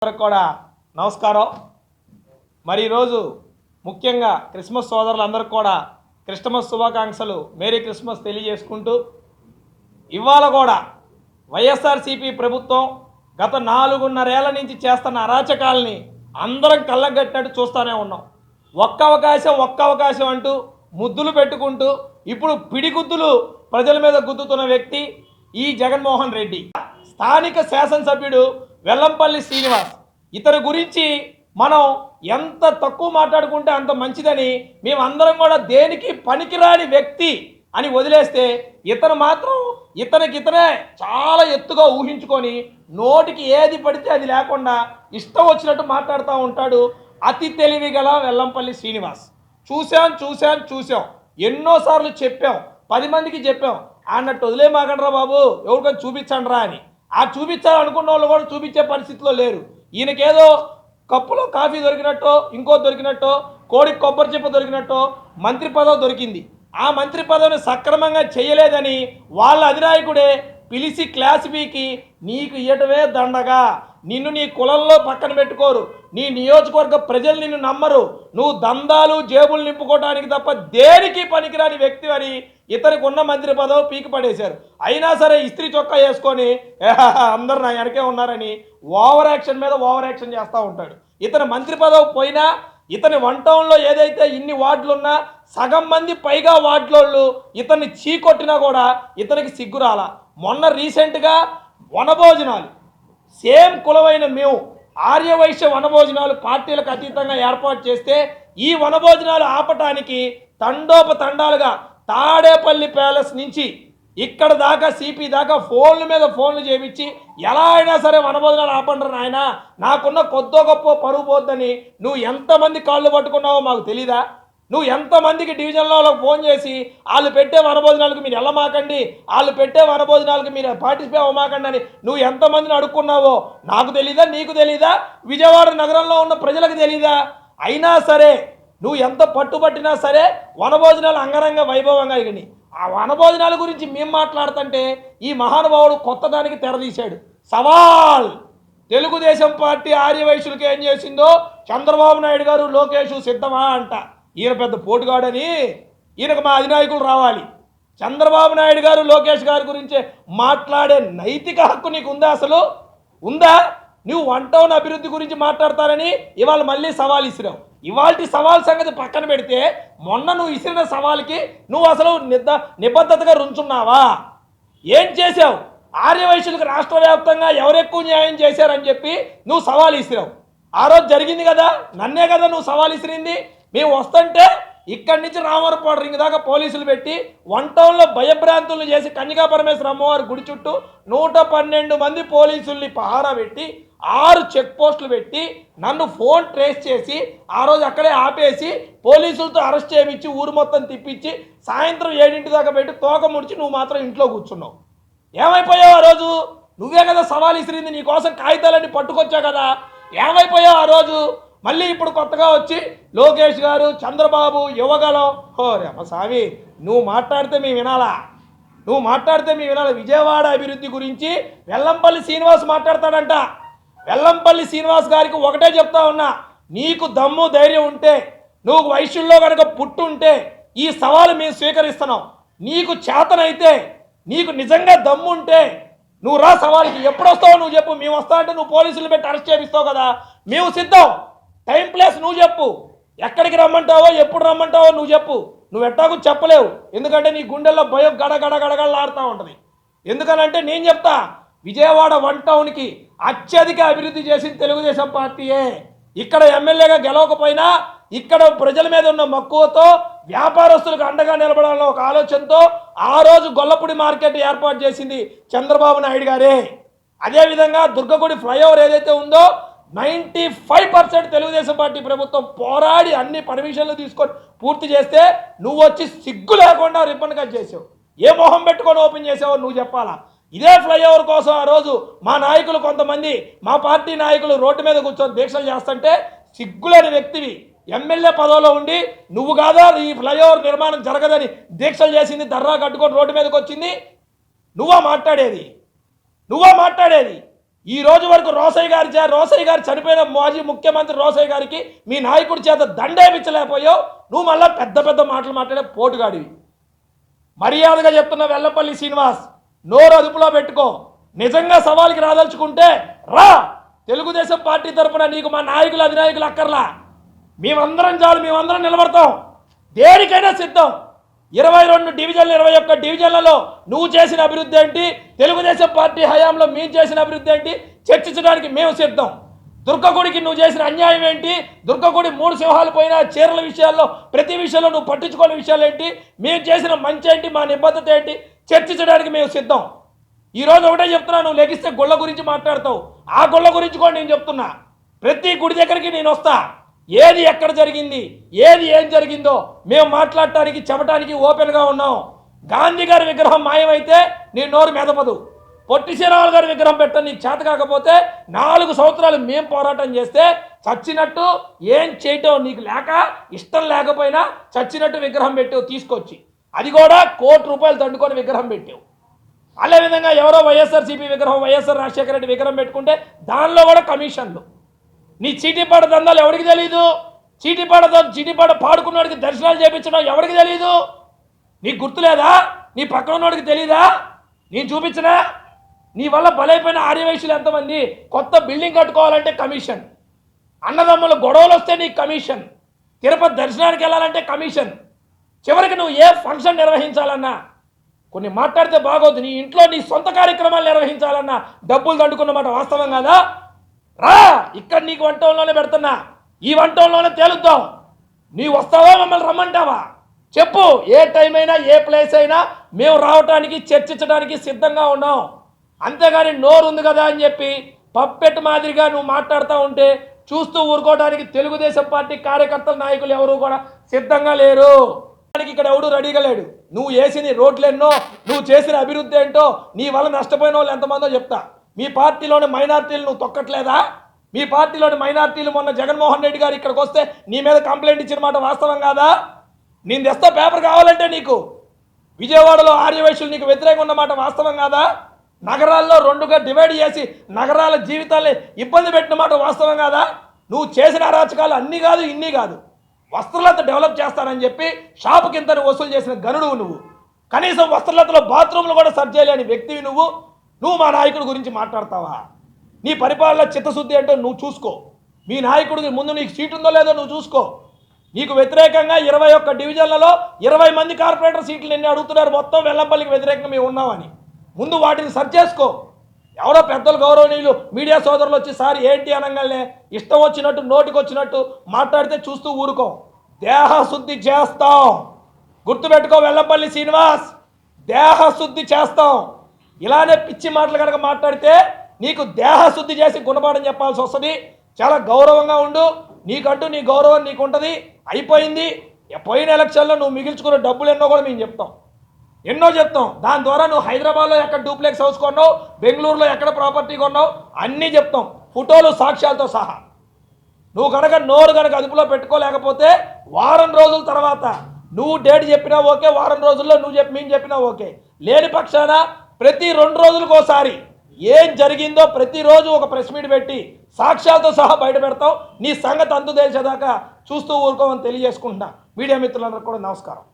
కూడా నమస్కారం. మరి ఈరోజు ముఖ్యంగా క్రిస్మస్ సోదరులందరికీ కూడా క్రిస్మస్ శుభాకాంక్షలు, మేరీ క్రిస్మస్ తెలియజేసుకుంటూ, ఇవాళ కూడా వైఎస్ఆర్సీపీ ప్రభుత్వం గత 4.5 ఏళ్ల నుంచి చేస్తున్న అరాచకాలని అందరం కళ్ళగట్టినట్టు చూస్తూనే ఉన్నాం. ఒక్క అవకాశం అంటూ ముద్దులు పెట్టుకుంటూ ఇప్పుడు పిడిగుద్దులు ప్రజల మీద గుద్దుతున్న వ్యక్తి ఈ జగన్మోహన్ రెడ్డి. స్థానిక శాసనసభ్యుడు వెల్లంపల్లి శ్రీనివాస్, ఇతని గురించి మనం ఎంత తక్కువ మాట్లాడుకుంటే అంత మంచిదని మేమందరం కూడా దేనికి పనికిరాని వ్యక్తి అని వదిలేస్తే, ఇతను మాత్రం ఇతనే చాలా ఎత్తుగా ఊహించుకొని నోటికి ఏది పడితే అది లేకుండా ఇష్టం వచ్చినట్టు మాట్లాడుతూ ఉంటాడు. అతి తెలివి గల వెల్లంపల్లి శ్రీనివాస్. చూసాం ఎన్నోసార్లు చెప్పాం, 10 మందికి చెప్పాం, అన్నట్టు వదిలేమాకండ్రా బాబు, ఎవరికైనా చూపించండి రా అని. ఆ చూపించాలనుకున్న వాళ్ళు కూడా చూపించే పరిస్థితిలో లేరు. ఈయనకేదో కప్పులో కాఫీ దొరికినట్టో, ఇంకో దొరికినట్టో, కోడి కొబ్బరి చెప్ప దొరికినట్టో మంత్రి పదవి దొరికింది. ఆ మంత్రి పదవిని సక్రమంగా చేయలేదని వాళ్ళ అధినాయకుడే పిలిచి క్లాస్ బీకి నీకు ఇయ్యటమే దండగా, నిన్ను నీ కులంలో పక్కన పెట్టుకోరు, నీ నియోజకవర్గ ప్రజలు నిన్ను నమ్మరు, నువ్వు దందాలు జేబులు నింపుకోవడానికి తప్ప దేనికి పనికిరాని వ్యక్తి అని ఇతనికి ఉన్న మంత్రి పదవి పీకి పడేశారు. అయినా సరే ఇస్త్రీ చొక్కా వేసుకొని అందరు నా వెనకే ఉన్నారని ఓవర్ యాక్షన్ మీద ఓవర్ యాక్షన్ చేస్తూ ఉంటాడు. ఇతని మంత్రి పదవి పోయినా, ఇతని వన్ టౌన్లో ఏదైతే ఇన్ని వార్డులున్నా సగం మంది పైగా వార్డులోళ్ళు ఇతన్ని చీకొట్టినా కూడా ఇతనికి సిగ్గురాల. మొన్న రీసెంట్గా వనభోజనాలు, సేమ్ కులమైన మేము ఆర్యవైశ్య వనభోజనాలు పార్టీలకు అతీతంగా ఏర్పాటు చేస్తే, ఈ వనభోజనాలు ఆపటానికి తండోపతండాలుగా తాడేపల్లి ప్యాలెస్ నుంచి ఇక్కడ దాకా సిపి దాకా ఫోన్ల మీద ఫోన్లు చేయించి ఎలా అయినా సరే వనభోజనాలు ఆపంటారు నాయన, నాకున్న కొద్దో గొప్ప పరువు పోద్దని నువ్వు ఎంతమంది కాళ్ళు పట్టుకున్నావో మాకు తెలీదా? నువ్వు ఎంతమందికి డివిజన్లో ఫోన్ చేసి వాళ్ళు పెట్టే వనభోజనాలకు మీరు వెళ్ళమాకండి, వాళ్ళు పెట్టే వనభోజనాలకు మీరు పార్టిసిపేట్ అవ్వమాకండి అని నువ్వు ఎంతమందిని అడుక్కున్నావో నాకు తెలీదా, నీకు తెలీదా, విజయవాడ నగరంలో ఉన్న ప్రజలకు తెలీదా? అయినా సరే నువ్వు ఎంత పట్టుబట్టినా సరే వనభోజనాలు అంగరంగ వైభవంగా ఇగని. ఆ వనభోజనాల గురించి మేము మాట్లాడుతుంటే ఈ మహానుభావుడు కొత్త దానికి తెరదీశాడు. సవాల్, తెలుగుదేశం పార్టీ ఆర్యవైశ్యులకి ఏం చేసిందో చంద్రబాబు నాయుడు గారు లోకేష్ సిద్ధమా అంట. ఈయన పెద్ద పోటుగాడని ఈయనకు మా అధినాయకులు రావాలి. చంద్రబాబు నాయుడు గారు లోకేష్ గారి గురించి మాట్లాడే నైతిక హక్కు నీకు ఉందా? అసలు ఉందా? నువ్వు వన్ టౌన్ అభివృద్ధి గురించి మాట్లాడతారని ఇవాళ మళ్ళీ సవాల్ ఇసిరావు. ఇవాళ సవాల్ సంగతి పక్కన పెడితే, మొన్న నువ్వు ఇసిరిన సవాల్కి నువ్వు అసలు నిబద్ధతగా రుంచున్నావా? ఏం చేసావు? ఆర్యవైశ్యులకు రాష్ట్ర వ్యాప్తంగా ఎవరెక్కువ న్యాయం చేశారని చెప్పి నువ్వు సవాల్ ఇసిరావు. ఆ రోజు జరిగింది కదా, నన్నే కదా నువ్వు సవాల్ ఇసిరింది. మేము వస్తుంటే ఇక్కడి నుంచి రామవరపాడు రింగ్ దాకా పోలీసులు పెట్టి వన్ టౌన్లో భయభ్రాంతులు చేసి కన్యకా పరమేశ్వర అమ్మవారి గుడి చుట్టూ 112 మంది పోలీసుల్ని పహారా పెట్టి 6 చెక్ పోస్టులు పెట్టి నన్ను ఫోన్ ట్రేస్ చేసి ఆ రోజు అక్కడే ఆపేసి పోలీసులతో అరెస్ట్ చేయించి ఊరు మొత్తం తిప్పించి సాయంత్రం 7 దాకా పెట్టి తోక ముడిచి నువ్వు మాత్రం ఇంట్లో కూర్చున్నావు. ఏమైపోయావు ఆ రోజు? నువ్వే కదా సవాల్ ఇసిరింది, నీకోసం కాగితాలన్నీ పట్టుకొచ్చా కదా. ఏమైపోయావు ఆ రోజు? మళ్ళీ ఇప్పుడు కొత్తగా వచ్చి లోకేష్ గారు, చంద్రబాబు, యువగలం. రేమ స్వామి, నువ్వు మాట్లాడితే మేము వినాలా? విజయవాడ అభివృద్ధి గురించి వెల్లంపల్లి శ్రీనివాస్ మాట్లాడతాడంట. వెల్లంపల్లి శ్రీనివాస్ గారికి ఒకటే చెప్తా ఉన్నా, నీకు దమ్ము ధైర్యం ఉంటే, నువ్వు వైశ్యుల్లో కనుక పుట్టుంటే ఈ సవాలు మేము స్వీకరిస్తున్నాం. నీకు చేతనైతే, నీకు నిజంగా దమ్ము ఉంటే నువ్వు రా సవాల్కి. ఎప్పుడు వస్తావో నువ్వు చెప్పు, మేము వస్తా అంటే నువ్వు పోలీసులు పెట్టి అరెస్ట్ చేపిస్తావు కదా, మేము సిద్ధం. టైం ప్లేస్ నువ్వు చెప్పు, ఎక్కడికి రమ్మంటావో ఎప్పుడు రమ్మంటావో నువ్వు చెప్పు. నువ్వు ఎట్టాకు చెప్పలేవు, ఎందుకంటే నీ గుండెల్లో భయం గడగడగడగడలాడుతూ ఉంటుంది. ఎందుకనంటే నేను చెప్తా, విజయవాడ వన్ టౌన్కి అత్యధిక అభివృద్ధి చేసింది తెలుగుదేశం పార్టీయే. ఇక్కడ ఎమ్మెల్యేగా గెలవకపోయినా ఇక్కడ ప్రజల మీద ఉన్న మక్కువతో వ్యాపారస్తులకు అండగా నిలబడాలన్న ఒక ఆలోచనతో ఆ రోజు గొల్లపూడి మార్కెట్ ఏర్పాటు చేసింది చంద్రబాబు నాయుడు గారే. అదేవిధంగా దుర్గగుడి ఫ్లైఓవర్ ఏదైతే ఉందో 95% తెలుగుదేశం పార్టీ ప్రభుత్వం పోరాడి అన్ని పర్మిషన్లు తీసుకొని పూర్తి చేస్తే నువ్వు వచ్చి సిగ్గు లేకుండా రిబ్బన్ కట్ చేసావు. ఏ మొహం పెట్టుకొని ఓపెన్ చేసావో నువ్వు చెప్పాలా? ఇదే ఫ్లైఓవర్ కోసం ఆ రోజు మా నాయకులు కొంతమంది, మా పార్టీ నాయకులు రోడ్డు మీద కూర్చొని దీక్షలు చేస్తుంటే సిగ్గులేని వ్యక్తివి. ఎమ్మెల్యే పదవిలో ఉండి నువ్వు కాదా ఈ ఫ్లైఓవర్ నిర్మాణం జరగదని దీక్షలు చేసింది, దర్రా కట్టుకొని రోడ్డు మీదకి వచ్చింది? నువ్వా మాట్లాడేది? ఈ రోజు వరకు రోసయ్య గారు చనిపోయిన మాజీ ముఖ్యమంత్రి రోసయ్య గారికి మీ నాయకుడి చేత దండేపించలేకపోయావు. నువ్వు మళ్ళీ పెద్ద పెద్ద మాటలు మాట్లాడే పోటుగాడివి. మర్యాదగా చెప్తున్న వెల్లంపల్లి శ్రీనివాస్, నోరు అదుపులో పెట్టుకో. నిజంగా సవాల్కి రాదలుచుకుంటే రా. తెలుగుదేశం పార్టీ తరఫున నీకు మా నాయకులు అధినాయకులు అక్కర్లా. మేమందరం చాలు, మేమందరం నిలబడతాం, దేనికైనా సిద్ధం. 22 డివిజన్లు 21 డివిజన్లలో నువ్వు చేసిన అభివృద్ధి ఏంటి, తెలుగుదేశం పార్టీ హయాంలో మేము చేసిన అభివృద్ధి ఏంటి చర్చించడానికి మేము సిద్ధం. దుర్గగుడికి నువ్వు చేసిన అన్యాయం ఏంటి, దుర్గగుడి 3 సింహాలు పోయిన చీరల విషయాల్లో ప్రతి విషయంలో నువ్వు పట్టించుకోని విషయాలు ఏంటి, మేము చేసిన మంచి ఏంటి, మా నిబద్ధత ఏంటి చర్చించడానికి మేము సిద్ధం. ఈరోజు ఒకటే చెప్తున్నా, నువ్వు లెగిస్తే గుళ్ళ గురించి మాట్లాడతావు. ఆ గుళ్ళ గురించి కూడా నేను చెప్తున్నా, ప్రతి గుడి దగ్గరికి నేను వస్తా. ఏది ఎక్కడ జరిగింది, ఏది ఏం జరిగిందో మేము మాట్లాడటానికి చెప్పడానికి ఓపెన్గా ఉన్నాం. గాంధీ గారి విగ్రహం మాయమైతే నీ నోరు మెదపదు. పొట్టి శ్రీరాములు గారి విగ్రహం పెట్ట నీకు చేత కాకపోతే 4 సంవత్సరాలు మేము పోరాటం చేస్తే చచ్చినట్టు ఏం చేయటం నీకు లేక ఇష్టం లేకపోయినా చచ్చినట్టు విగ్రహం పెట్టావు తీసుకొచ్చి. అది కూడా ₹1 కోటి దండుకొని విగ్రహం పెట్టావు. అదేవిధంగా ఎవరో వైఎస్ఆర్సీపీ విగ్రహం, వైఎస్ఆర్ రాజశేఖర రెడ్డి విగ్రహం పెట్టుకుంటే దానిలో కూడా కమిషన్లు. నీ చీటీపాట దందాలు ఎవరికి తెలీదు? చీటీపాట పాడుకున్నవాడికి దర్శనాలు చేయించడం ఎవరికి తెలీదు? నీకు గుర్తులేదా? నీ పక్కన ఉన్నవాడికి తెలీదా? నేను చూపించనా? నీ వల్ల బలైపోయిన ఆర్యవైశ్యులు ఎంతమంది? కొత్త బిల్డింగ్ కట్టుకోవాలంటే కమిషన్, అన్నదమ్ముల గొడవలు వస్తే నీకు కమిషన్, తిరుపతి దర్శనానికి వెళ్ళాలంటే కమిషన్, చివరికి నువ్వు ఏ ఫంక్షన్ నిర్వహించాలన్నా కొన్ని మాట్లాడితే బాగోదు. నీ ఇంట్లో నీ సొంత కార్యక్రమాలు నిర్వహించాలన్నా డబ్బులు దండుకున్నమాట వాస్తవం కాదా? రా, ఇక్కడ నీకు వంటంలోనే పెడుతున్నా, ఈ వంటంలోనే తేలుద్దాం. నీవు వస్తావా, మమ్మల్ని రమ్మంటావా చెప్పు. ఏ టైం అయినా ఏ ప్లేస్ అయినా మేము రావడానికి చర్చించడానికి సిద్ధంగా ఉన్నాం. అంతేగాని నోరు ఉంది కదా అని చెప్పి పప్పెట్ మాదిరిగా నువ్వు మాట్లాడుతూ ఉంటే చూస్తూ ఊరుకోవడానికి తెలుగుదేశం పార్టీ కార్యకర్తల నాయకులు ఎవరు కూడా సిద్ధంగా లేరు. ఇక్కడ ఎవడు రెడీగా లేడు. నువ్వు వేసిన రోడ్లు ఎన్నో, నువ్వు చేసిన అభివృద్ధి ఏంటో, నీ వల్ల నష్టపోయిన వాళ్ళు ఎంతమందో చెప్తా. మీ పార్టీలోని మైనార్టీలు నువ్వు తొక్కట్లేదా? మీ పార్టీలోని మైనార్టీలు మొన్న జగన్మోహన్ రెడ్డి గారు ఇక్కడికి వస్తే నీ మీద కంప్లైంట్ ఇచ్చిన మాట వాస్తవం కాదా? నేను తెస్తా పేపర్ కావాలంటే నీకు. విజయవాడలో ఆర్యవైశ్యులు నీకు వ్యతిరేకంగా ఉన్నమాట వాస్తవం కాదా? నగరాల్లో 2గా డివైడ్ చేసి నగరాల జీవితాన్ని ఇబ్బంది పెట్టిన మాట వాస్తవం కాదా? నువ్వు చేసిన అరాచకాలు అన్నీ కాదు, ఇన్ని కాదు, వస్త్రలత డెవలప్ చేస్తానని చెప్పి షాపు కింద వసూలు చేసిన గనుడు నువ్వు. కనీసం వస్త్రలతలో బాత్రూమ్లు కూడా సర్చ్ చేయలేని వ్యక్తివి నువ్వు. నువ్వు మా నాయకుడి గురించి మాట్లాడతావా? నీ పరిపాలన చిత్తశుద్ధి ఏంటో నువ్వు చూసుకో. మీ నాయకుడికి ముందు నీకు సీటు ఉందో లేదో నువ్వు చూసుకో. నీకు వ్యతిరేకంగా 21 డివిజన్లలో 20 మంది కార్పొరేటర్ సీట్లు నిన్ను అడుగుతున్నారు, మొత్తం వెల్లంపల్లికి వ్యతిరేకంగా మేము ఉన్నామని. ముందు వాటిని సర్చ్ చేసుకో. ఎవరో పెద్దలు గౌరవనీయులు మీడియా సోదరులు వచ్చి సార్ ఏంటి అనగానే ఇష్టం వచ్చినట్టు నోటికి వచ్చినట్టు మాట్లాడితే చూస్తూ ఊరుకో. దేహశుద్ధి చేస్తాం, గుర్తుపెట్టుకో వెల్లంపల్లి శ్రీనివాస్, దేహశుద్ధి చేస్తాం. ఇలానే పిచ్చి మాటలు కనుక మాట్లాడితే నీకు దేహశుద్ధి చేసి గుణపాఠం చెప్పాల్సి వస్తుంది. చాలా గౌరవంగా ఉండు. నీకంటూ నీ గౌరవం నీకు ఉంటుంది. అయిపోయింది. పోయిన ఎలక్షన్లో నువ్వు మిగిల్చుకున్న డబ్బులు ఎన్నో కూడా మేము చెప్తాం, ఎన్నో చెప్తాం. దాని ద్వారా నువ్వు హైదరాబాద్లో ఎక్కడ డూప్లెక్స్ హౌస్ కొన్నావు, బెంగళూరులో ఎక్కడ ప్రాపర్టీ కొన్నావు అన్నీ చెప్తాం, ఫోటోలు సాక్ష్యాలతో సహా. నువ్వు కనుక నోరు కనుక అదుపులో పెట్టుకోలేకపోతే వారం రోజుల తర్వాత నువ్వు డేట్ చెప్పినా ఓకే, వారం రోజుల్లో మేము చెప్పినా ఓకే. లేని పక్షాన ప్రతి 2 రోజులకు ఒకసారి ఏం జరిగిందో ప్రతిరోజు ఒక ప్రెస్ మీట్ పెట్టి సాక్ష్యాలతో సహా బయట పెడతాం. నీ సంగతి అంతు తెలిసేదాకా చూస్తూ ఊరుకోమని తెలియజేసుకుంటున్నా. మీడియా మిత్రులందరికీ కూడా నమస్కారం.